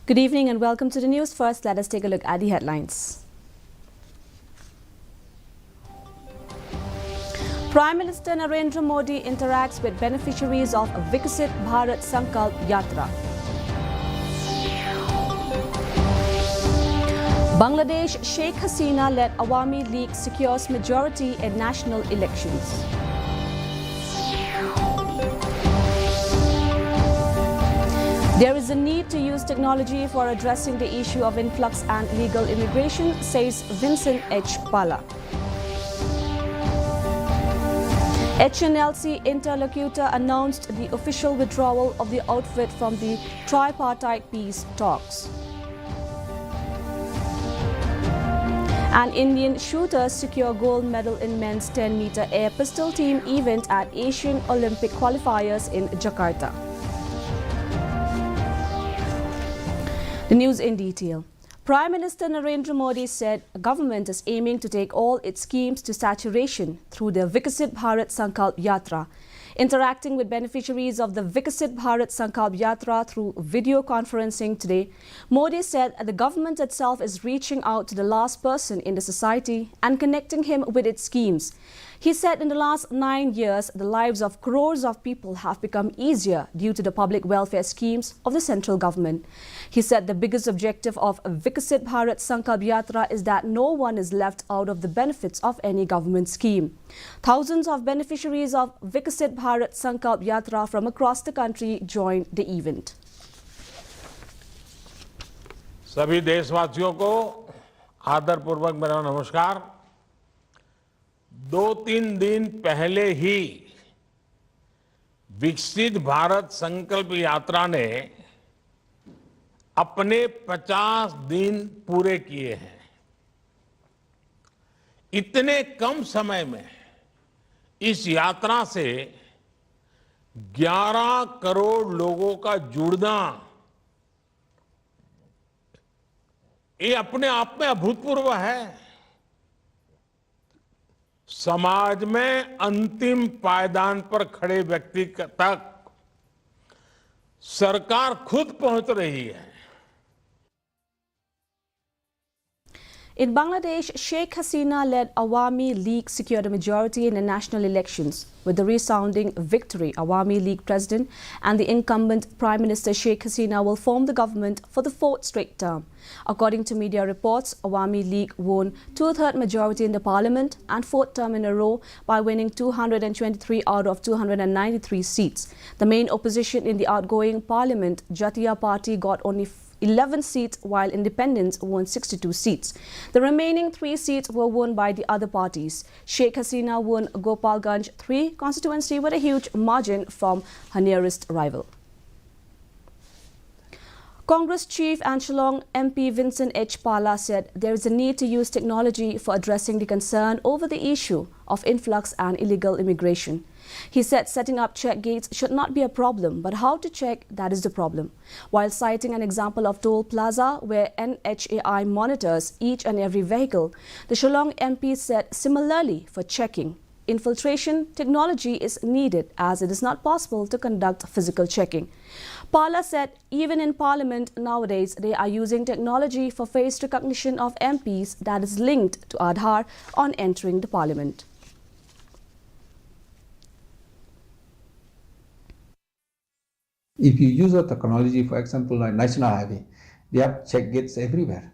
Good evening and welcome to the news. First, let us take a look at the headlines. Prime Minister Narendra Modi interacts with beneficiaries of Viksit Bharat Sankalp Yatra. Bangladesh Sheikh Hasina-led Awami League secures majority in national elections. There is a need to use technology for addressing the issue of influx and illegal immigration, says Vincent H. Pala. HNLC interlocutor announced the official withdrawal of the outfit from the tripartite peace talks. An Indian shooter secure gold medal in men's 10-meter air pistol team event at Asian Olympic qualifiers in Jakarta. The news in detail. Prime Minister Narendra Modi said the government is aiming to take all its schemes to saturation through the Viksit Bharat Sankalp Yatra. Interacting with beneficiaries of the Viksit Bharat Sankalp Yatra through video conferencing today, Modi said the government itself is reaching out to the last person in the society and connecting him with its schemes. He said in the last 9 years, the lives of crores of people have become easier due to the public welfare schemes of the central government. He said the biggest objective of Viksit Bharat Sankalp Yatra is that no one is left out of the benefits of any government scheme. Thousands of beneficiaries of Viksit Bharat Sankalp Yatra from across the country joined the event. सभी देशवासियों को आदरपूर्वक मेरा नमस्कार। 2-3 दिन पहले ही विकसित भारत संकल्प यात्रा ने अपने 50 दिन पूरे किए हैं। इतने कम समय में इस यात्रा से 11 करोड़ लोगों का जुड़ना ये अपने आप में अभूतपूर्व है। समाज में अंतिम पायदान पर खड़े व्यक्ति तक सरकार खुद पहुंच रही है। In Bangladesh, Sheikh Hasina-led Awami League secured a majority in the national elections. With the resounding victory, Awami League President and the incumbent Prime Minister Sheikh Hasina will form the government for the 4th straight term. According to media reports, Awami League won 2/3 majority in the parliament and 4th term in a row by winning 223 out of 293 seats. The main opposition in the outgoing parliament, Jatiya Party, got only 11 seats, while independents won 62 seats. The remaining 3 seats were won by the other parties. Sheikh Hasina won Gopalganj 3 constituency with a huge margin from her nearest rival. Congress Chief and Shillong MP Vincent H. Pala said there is a need to use technology for addressing the concern over the issue of influx and illegal immigration. He said setting up check gates should not be a problem, but how to check, that is the problem. While citing an example of Toll Plaza where NHAI monitors each and every vehicle, the Shillong MP said similarly for checking, infiltration technology is needed as it is not possible to conduct physical checking. Pala said even in Parliament nowadays they are using technology for face recognition of MPs that is linked to Aadhaar on entering the Parliament. If you use a technology, for example, like National Highway, they have check gates everywhere.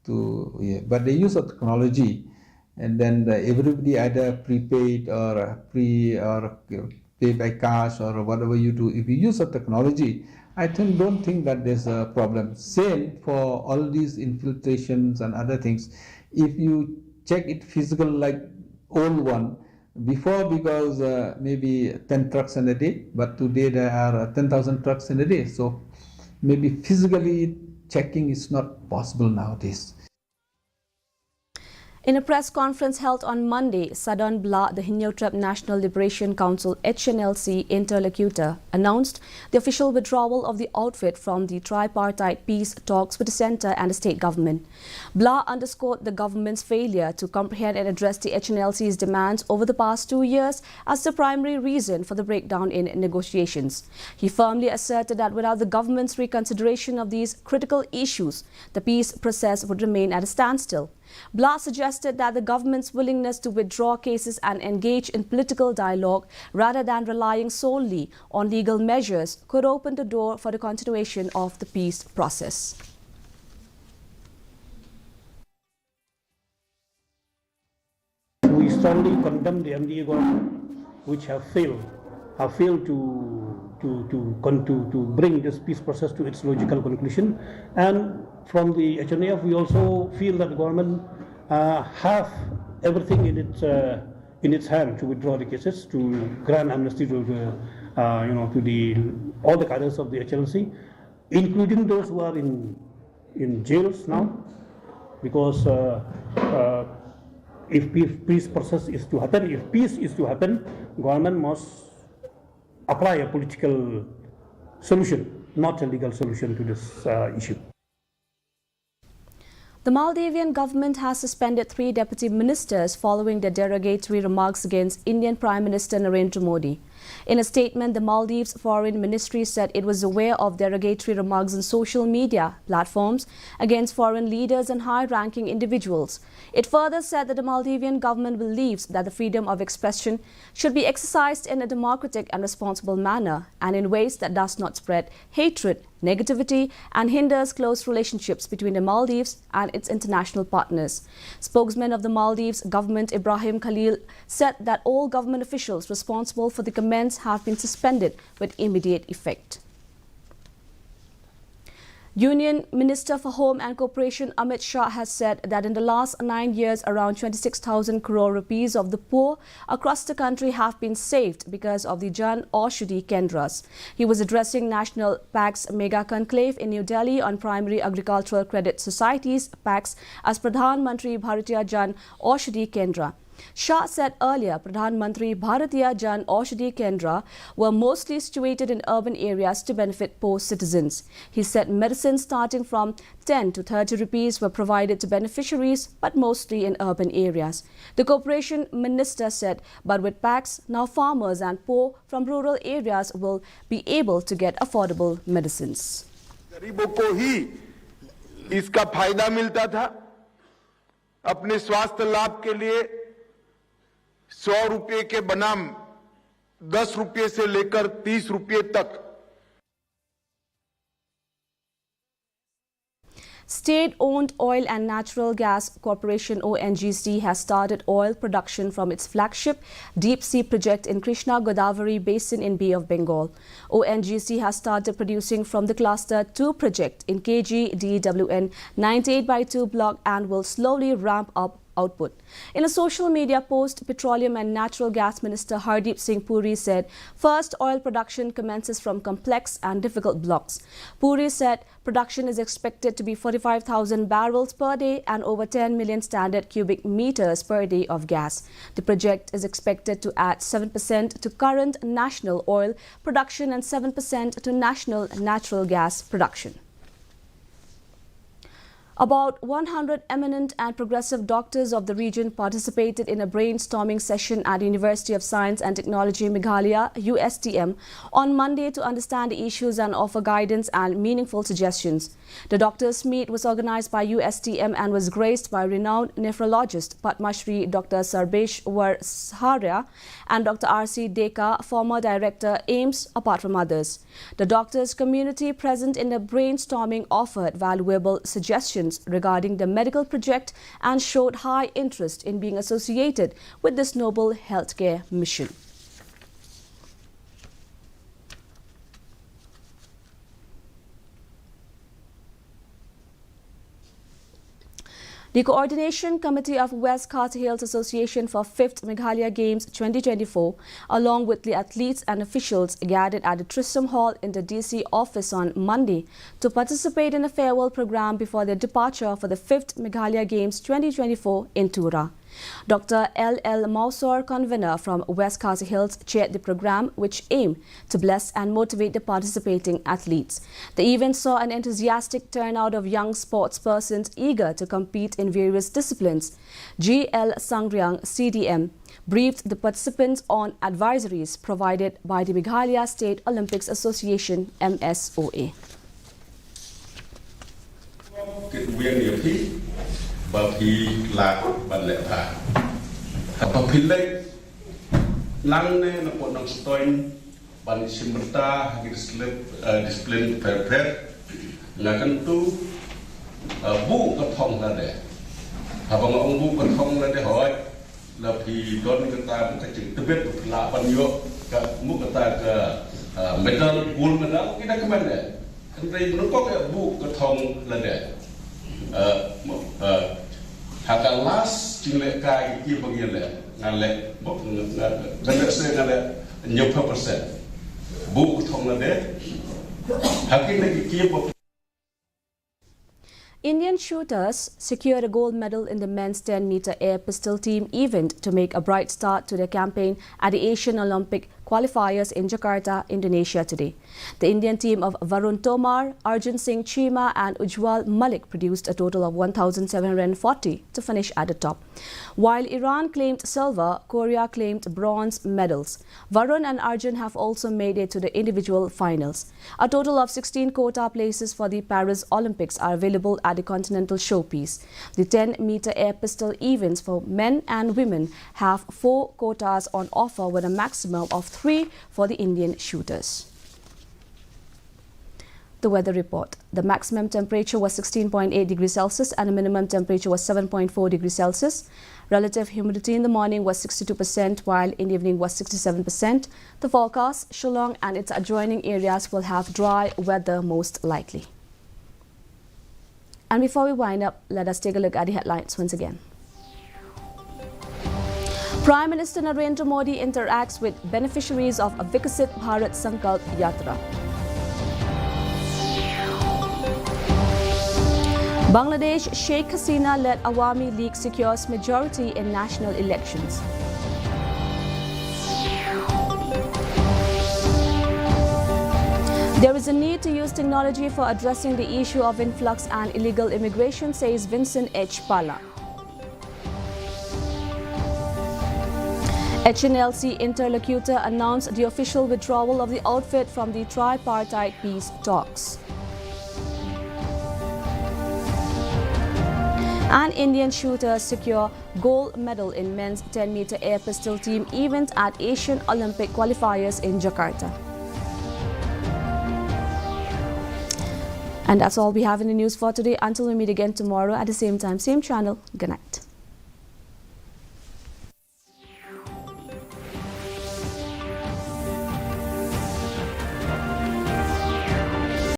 But they use a technology, and then everybody either prepaid or pay by cash or whatever you do. If you use a technology, I don't think that there's a problem. Same for all these infiltrations and other things. If you check it physical like old one, before because maybe 10 trucks in a day, but today there are 10,000 trucks in a day. So maybe physically checking is not possible nowadays. In a press conference held on Monday, Sadan Bla, the Hinyotrep National Liberation Council HNLC interlocutor, announced the official withdrawal of the outfit from the tripartite peace talks with the centre and the state government. Bla underscored the government's failure to comprehend and address the HNLC's demands over the past 2 years as the primary reason for the breakdown in negotiations. He firmly asserted that without the government's reconsideration of these critical issues, the peace process would remain at a standstill. Bla suggested that the government's willingness to withdraw cases and engage in political dialogue rather than relying solely on legal measures could open the door for the continuation of the peace process. We strongly condemn the MDA government, which have failed to bring this peace process to its logical conclusion. And from the HNAF, we also feel that the government have everything in its hand to withdraw the cases, to grant amnesty to all the cadres of the HLC, including those who are in jails now, because if peace process is to happen, if peace is to happen, government must apply a political solution, not a legal solution to this issue. The Maldivian government has suspended 3 deputy ministers following their derogatory remarks against Indian Prime Minister Narendra Modi. In a statement, the Maldives Foreign Ministry said it was aware of derogatory remarks on social media platforms against foreign leaders and high-ranking individuals. It further said that the Maldivian government believes that the freedom of expression should be exercised in a democratic and responsible manner and in ways that does not spread hatred, negativity and hinders close relationships between the Maldives and its international partners. Spokesman of the Maldives government Ibrahim Khalil said that all government officials responsible for the comments have been suspended with immediate effect. Union Minister for Home and Cooperation Amit Shah has said that in the last 9 years, around 26,000 crore rupees of the poor across the country have been saved because of the Jan Aushadhi Kendras. He was addressing National PACS Mega Conclave in New Delhi on primary agricultural credit societies, PACS, as Pradhan Mantri Bharatiya Jan Aushadhi Kendra. Shah said earlier Pradhan Mantri Bharatiya Jan Aushadhi Kendra were mostly situated in urban areas to benefit poor citizens. He said medicines starting from 10 to 30 rupees were provided to beneficiaries, but mostly in urban areas. The Corporation Minister said, but with PACS, now farmers and poor from rural areas will be able to get affordable medicines. गरीबों को ही इसका फायदा मिलता था। अपने स्वास्थ्य लाभ के लिए 100 रुपये के बनाम 10 रुपये से लेकर 30 रुपये तक। State-owned Oil and Natural Gas Corporation ONGC has started oil production from its flagship deep-sea project in Krishna Godavari Basin in Bay of Bengal. ONGC has started producing from the Cluster 2 project in KG-DWN 98/2 block and will slowly ramp up output. In a social media post, Petroleum and Natural Gas Minister Hardeep Singh Puri said first oil production commences from complex and difficult blocks. Puri said production is expected to be 45,000 barrels per day and over 10 million standard cubic meters per day of gas. The project is expected to add 7% to current national oil production and 7% to national natural gas production. About 100 eminent and progressive doctors of the region participated in a brainstorming session at University of Science and Technology Meghalaya, USTM, on Monday to understand the issues and offer guidance and meaningful suggestions. The doctors' meet was organized by USTM and was graced by renowned nephrologist Padma Shri Dr. Sarbesh Saharya and Dr. R.C. Deka, former director AIMS, apart from others. The doctors' community present in the brainstorming offered valuable suggestions regarding the medical project and showed high interest in being associated with this noble healthcare mission. The Coordination Committee of West Carter Hills Association for 5th Meghalaya Games 2024, along with the athletes and officials, gathered at the Tristram Hall in the DC office on Monday to participate in a farewell program before their departure for the 5th Meghalaya Games 2024 in Tura. Dr. L.L. Mausor, convener from West Carter Hills, chaired the program, which aimed to bless and motivate the participating athletes. The event saw an enthusiastic turnout of young sportspersons eager to compete in various disciplines. G.L. Sangryang, CDM, briefed the participants on advisories provided by the Meghalaya State Olympics Association, MSOA. But he lacked Baleta. A populate Langne, Napon Stone, Banishimata, discipline prepare, Lagantu, a book of Hong Lade. Having a book of Hong Lade Hoy, Lapi, Donata, the bit of Lapanyo, Mukata, medal, gold medal, we recommend it. And they look at a book of Hong Lade. Haka last jinglet kai ki bagian le ngale bok ngale se ngale nyopa persen bu thong na de hakin ne ki bok. Indian shooters secured a gold medal in the men's 10-meter air pistol team event to make a bright start to their campaign at the Asian Olympic qualifiers in Jakarta, Indonesia today. The Indian team of Varun Tomar, Arjun Singh Chima and Ujwal Malik produced a total of 1,740 to finish at the top. While Iran claimed silver, Korea claimed bronze medals. Varun and Arjun have also made it to the individual finals. A total of 16 quota places for the Paris Olympics are available at the Continental Showpiece. The 10-meter air pistol events for men and women have 4 quotas on offer with a maximum of 3 for the Indian shooters. The weather report. The maximum temperature was 16.8 degrees Celsius and the minimum temperature was 7.4 degrees Celsius. Relative humidity in the morning was 62%, while in the evening was 67%. The forecast, Shillong and its adjoining areas will have dry weather most likely. And before we wind up, let us take a look at the headlines once again. Prime Minister Narendra Modi interacts with beneficiaries of Viksit Bharat Sankalp Yatra. Bangladesh Sheikh Hasina-led Awami League secures majority in national elections. There is a need to use technology for addressing the issue of influx and illegal immigration, says Vincent H. Pala. HNLC interlocutor announced the official withdrawal of the outfit from the tripartite peace talks. And Indian shooters secure gold medal in men's 10-meter air pistol team event at Asian Olympic qualifiers in Jakarta. And that's all we have in the news for today. Until we meet again tomorrow at the same time, same channel. Good night.